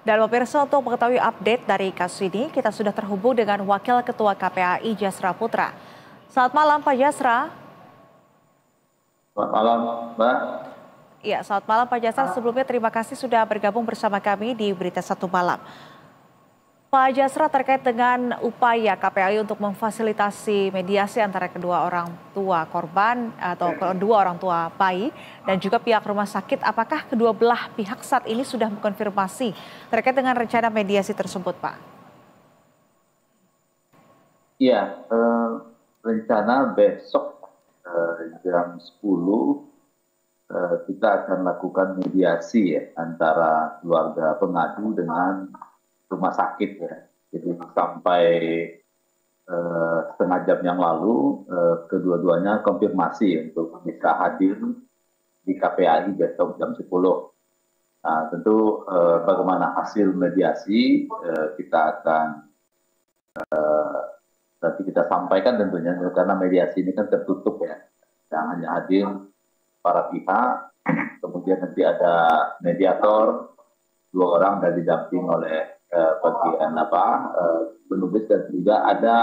Dan pemirsa, untuk mengetahui update dari kasus ini, kita sudah terhubung dengan Wakil Ketua KPAI Jasra Putra. Selamat malam Pak Jasra. Selamat malam, Mbak. Ya, selamat malam Pak Jasra. Sebelumnya terima kasih sudah bergabung bersama kami di Berita Satu Malam. Pak Jasra, terkait dengan upaya KPAI untuk memfasilitasi mediasi antara kedua orang tua korban atau kedua orang tua bayi dan juga pihak rumah sakit, apakah kedua belah pihak saat ini sudah mengkonfirmasi terkait dengan rencana mediasi tersebut, Pak? Iya, rencana besok jam 10 kita akan lakukan mediasi ya antara keluarga pengadu dengan rumah sakit ya. Jadi sampai setengah jam yang lalu kedua-duanya konfirmasi untuk bisa hadir di KPAI besok jam 10. Nah, tentu bagaimana hasil mediasi kita akan nanti kita sampaikan tentunya, karena mediasi ini kan tertutup ya, yang hanya hadir para pihak, kemudian nanti ada mediator 2 orang dan didamping oleh bagian penulis, dan juga ada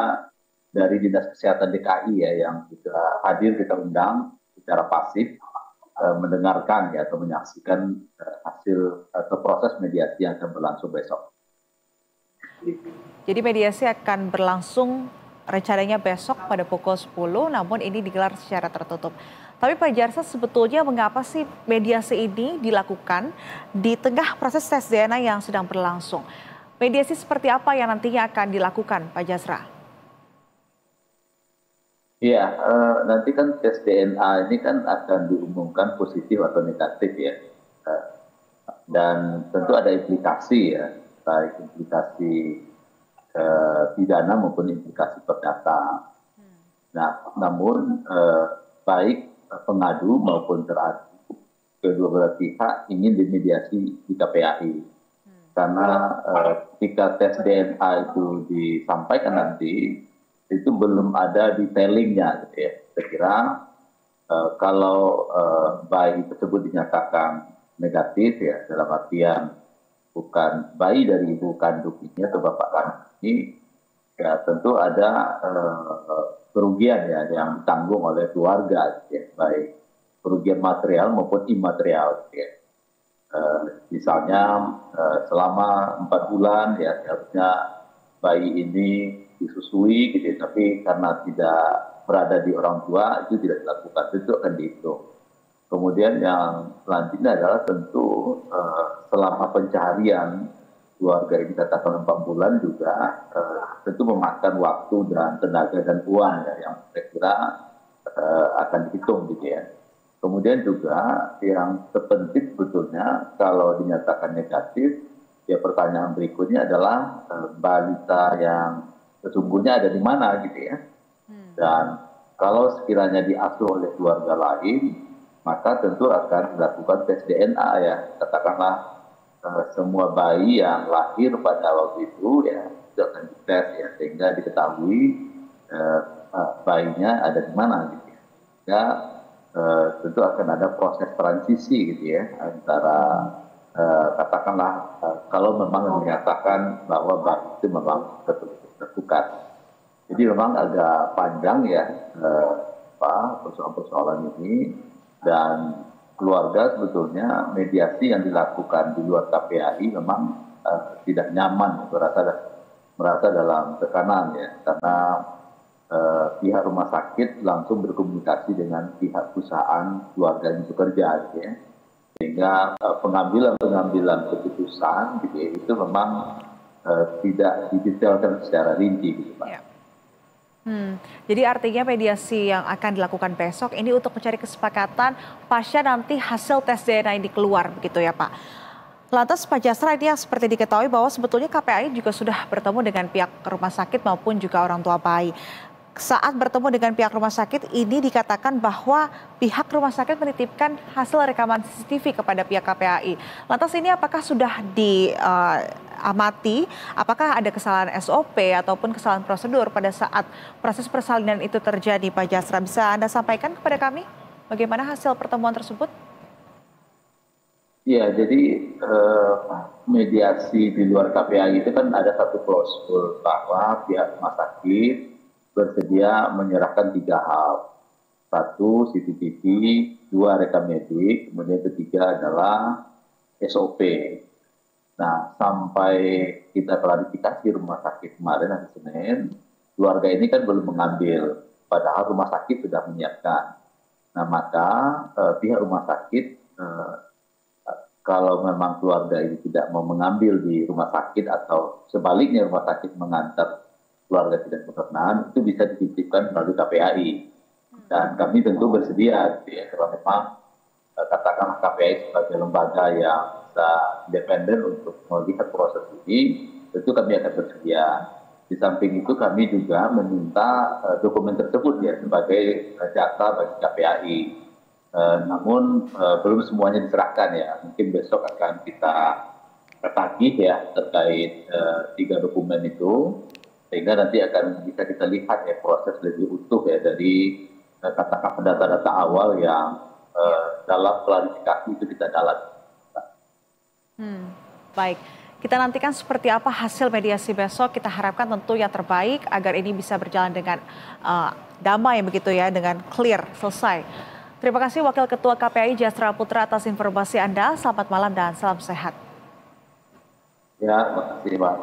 dari Dinas Kesehatan DKI ya yang kita hadir, kita undang secara pasif mendengarkan ya atau menyaksikan hasil atau proses mediasi yang akan berlangsung besok. Jadi mediasi akan berlangsung rencananya besok pada pukul 10, namun ini digelar secara tertutup. Tapi Pak Jasra, sebetulnya mengapa sih mediasi ini dilakukan di tengah proses tes DNA yang sedang berlangsung? Mediasi seperti apa yang nantinya akan dilakukan, Pak Jasra? Iya, nanti kan tes DNA ini kan akan diumumkan positif atau negatif ya. Dan tentu ada implikasi ya, baik implikasi pidana maupun implikasi perdata. Nah, namun baik pengadu maupun teradu, kedua belah pihak ingin dimediasi di KPAI. Karena ketika tes DNA itu disampaikan nanti, itu belum ada detailingnya gitu ya. Saya kira kalau bayi tersebut dinyatakan negatif ya, dalam artian bukan bayi dari ibu kandung ini atau bapak kandung ini, ya tentu ada kerugian ya yang ditanggung oleh keluarga, ya, baik kerugian material maupun imaterial. Ya. Misalnya selama 4 bulan ya seharusnya bayi ini disusui, gitu, tapi karena tidak berada di orang tua itu tidak dilakukan, itu akan dihitung. Kemudian yang selanjutnya adalah tentu selama pencarian keluarga ini katakan 4 bulan juga tentu memakan waktu dan tenaga dan uang ya, yang saya kira akan dihitung gitu ya. Kemudian juga yang terpenting sebetulnya kalau dinyatakan negatif, ya pertanyaan berikutnya adalah balita yang sesungguhnya ada di mana gitu ya. Dan kalau sekiranya diasuh oleh keluarga lain, maka tentu akan dilakukan tes DNA ya. Katakanlah semua bayi yang lahir pada waktu itu ya itu akan dites ya, sehingga diketahui bayinya ada di mana gitu ya. Ya tentu akan ada proses transisi gitu ya antara katakanlah kalau memang dinyatakan bahwa bayi itu memang tertukar. Jadi memang agak panjang ya persoalan-persoalan ini, dan keluarga sebetulnya mediasi yang dilakukan di luar KPAI memang tidak nyaman, merasa dalam tekanan ya, karena pihak rumah sakit langsung berkomunikasi dengan pihak perusahaan keluarga yang bekerja gitu ya. Sehingga pengambilan keputusan gitu ya, itu memang tidak didetailkan secara rinci gitu Pak. Ya. Jadi artinya mediasi yang akan dilakukan besok ini untuk mencari kesepakatan pasca nanti hasil tes DNA ini keluar begitu ya Pak. Lantas Pak Jasra, ini yang seperti diketahui bahwa sebetulnya KPAI juga sudah bertemu dengan pihak rumah sakit maupun juga orang tua bayi. Saat bertemu dengan pihak rumah sakit ini dikatakan bahwa pihak rumah sakit menitipkan hasil rekaman CCTV kepada pihak KPAI. Lantas ini apakah sudah diamati, apakah ada kesalahan SOP ataupun kesalahan prosedur pada saat proses persalinan itu terjadi Pak Jasra? Bisa Anda sampaikan kepada kami bagaimana hasil pertemuan tersebut? Iya, jadi eh, mediasi di luar KPAI itu kan ada satu klausul bahwa pihak rumah sakit bersedia menyerahkan tiga hal. Satu, CCTV, dua, rekam medik, kemudian ketiga adalah SOP. Nah, sampai kita klarifikasi rumah sakit kemarin hari Senin, keluarga ini kan belum mengambil, padahal rumah sakit sudah menyiapkan. Nah, maka pihak rumah sakit kalau memang keluarga ini tidak mau mengambil di rumah sakit atau sebaliknya rumah sakit mengantar keluarga tidak berkenan, itu bisa dititipkan melalui KPAI. Dan kami tentu bersedia, gitu ya, kalau memang katakanlah KPAI sebagai lembaga yang bisa independen untuk melihat proses ini, tentu kami akan bersedia. Di samping itu kami juga meminta dokumen tersebut ya sebagai data bagi KPAI. Namun belum semuanya diserahkan ya. Mungkin besok akan kita tagih ya terkait tiga dokumen itu, sehingga nanti akan bisa kita lihat ya proses lebih utuh ya dari katakan data-data awal yang dalam klarifikasi itu kita dalami. Baik, kita nantikan seperti apa hasil mediasi besok. Kita harapkan tentu yang terbaik agar ini bisa berjalan dengan damai begitu ya, dengan clear, selesai. Terima kasih Wakil Ketua KPAI Jasra Putra atas informasi Anda. Selamat malam dan salam sehat. Ya, terima kasih Pak.